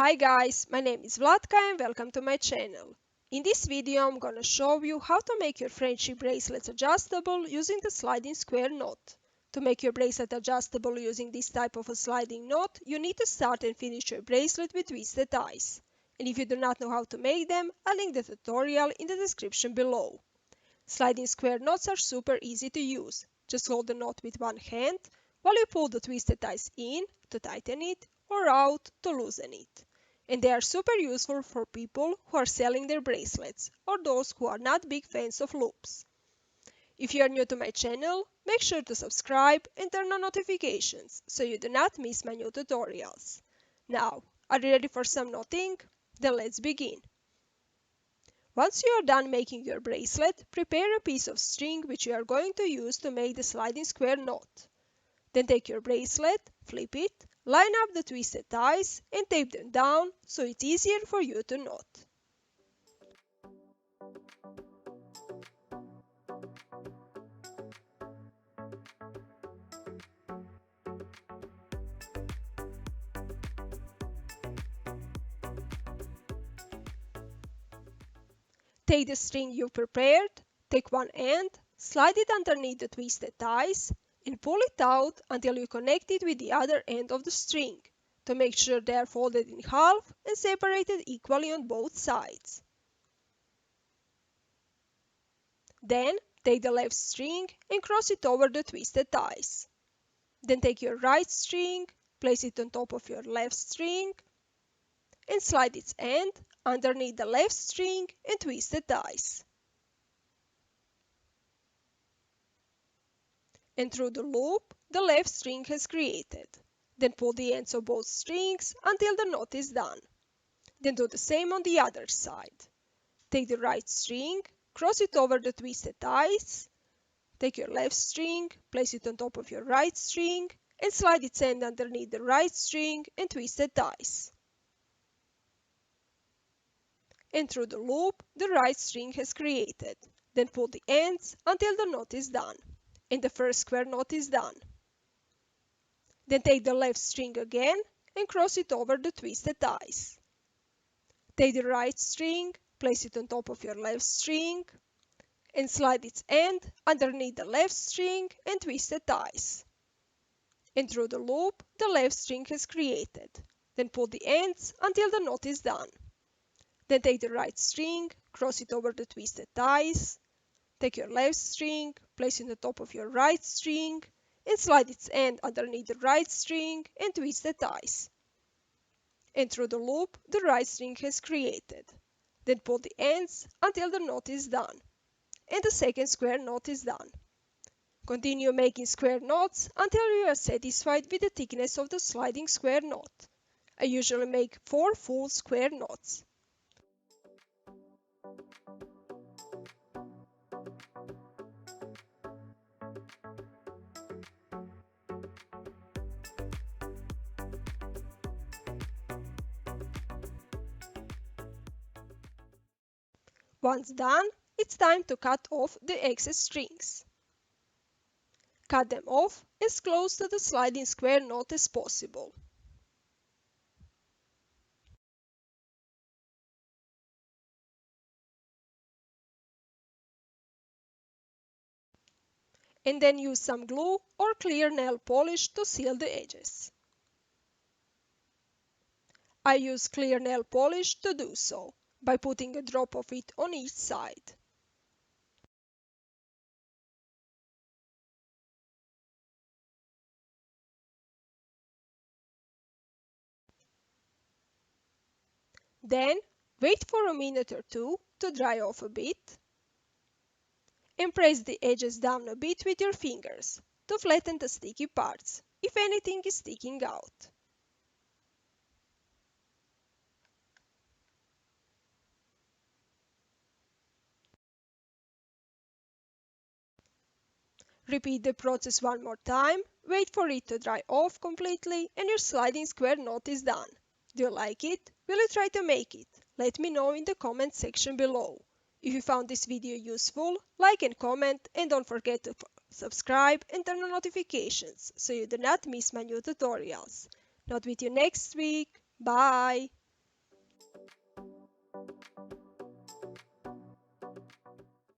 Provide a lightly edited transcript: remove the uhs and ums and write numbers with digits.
Hi guys, my name is Vlatka and welcome to my channel. In this video I'm gonna show you how to make your friendship bracelets adjustable using the sliding square knot. To make your bracelet adjustable using this type of a sliding knot, you need to start and finish your bracelet with twisted ties. And if you do not know how to make them, I'll link the tutorial in the description below. Sliding square knots are super easy to use. Just hold the knot with one hand while you pull the twisted ties in to tighten it or out to loosen it. And they are super useful for people who are selling their bracelets or those who are not big fans of loops. If you are new to my channel, make sure to subscribe and turn on notifications so you do not miss my new tutorials. Now, are you ready for some knotting? Then let's begin. Once you are done making your bracelet, prepare a piece of string which you are going to use to make the sliding square knot. Then take your bracelet, flip it, line up the twisted ties and tape them down so it's easier for you to knot. Take the string you prepared, take one end, slide it underneath the twisted ties and pull it out until you connect it with the other end of the string to make sure they are folded in half and separated equally on both sides. Then take the left string and cross it over the twisted ties. Then take your right string, place it on top of your left string and slide its end underneath the left string and twist the ties. And through the loop the left string has created. Then pull the ends of both strings until the knot is done. Then do the same on the other side. Take the right string, cross it over the twisted ties. Take your left string, place it on top of your right string and slide its end underneath the right string and twist the ties. And through the loop the right string has created. Then pull the ends until the knot is done. And the first square knot is done. Then take the left string again and cross it over the twisted ties. Take the right string, place it on top of your left string and slide its end underneath the left string and twist the ties. And through the loop the left string has created. Then pull the ends until the knot is done. Then take the right string, cross it over the twisted ties. Take your left string, place it on the top of your right string and slide its end underneath the right string and twist the ties. And through the loop the right string has created. Then pull the ends until the knot is done. And the second square knot is done. Continue making square knots until you are satisfied with the thickness of the sliding square knot. I usually make 4 full square knots. Once done, it's time to cut off the excess strings. Cut them off as close to the sliding square knot as possible. And then use some glue or clear nail polish to seal the edges. I use clear nail polish to do so, by putting a drop of it on each side. Then wait for a minute or two to dry off a bit and press the edges down a bit with your fingers to flatten the sticky parts, if anything is sticking out. Repeat the process one more time, wait for it to dry off completely and your sliding square knot is done. Do you like it? Will you try to make it? Let me know in the comment section below. If you found this video useful, like and comment and don't forget to subscribe and turn on notifications so you do not miss my new tutorials. Not with you next week. Bye!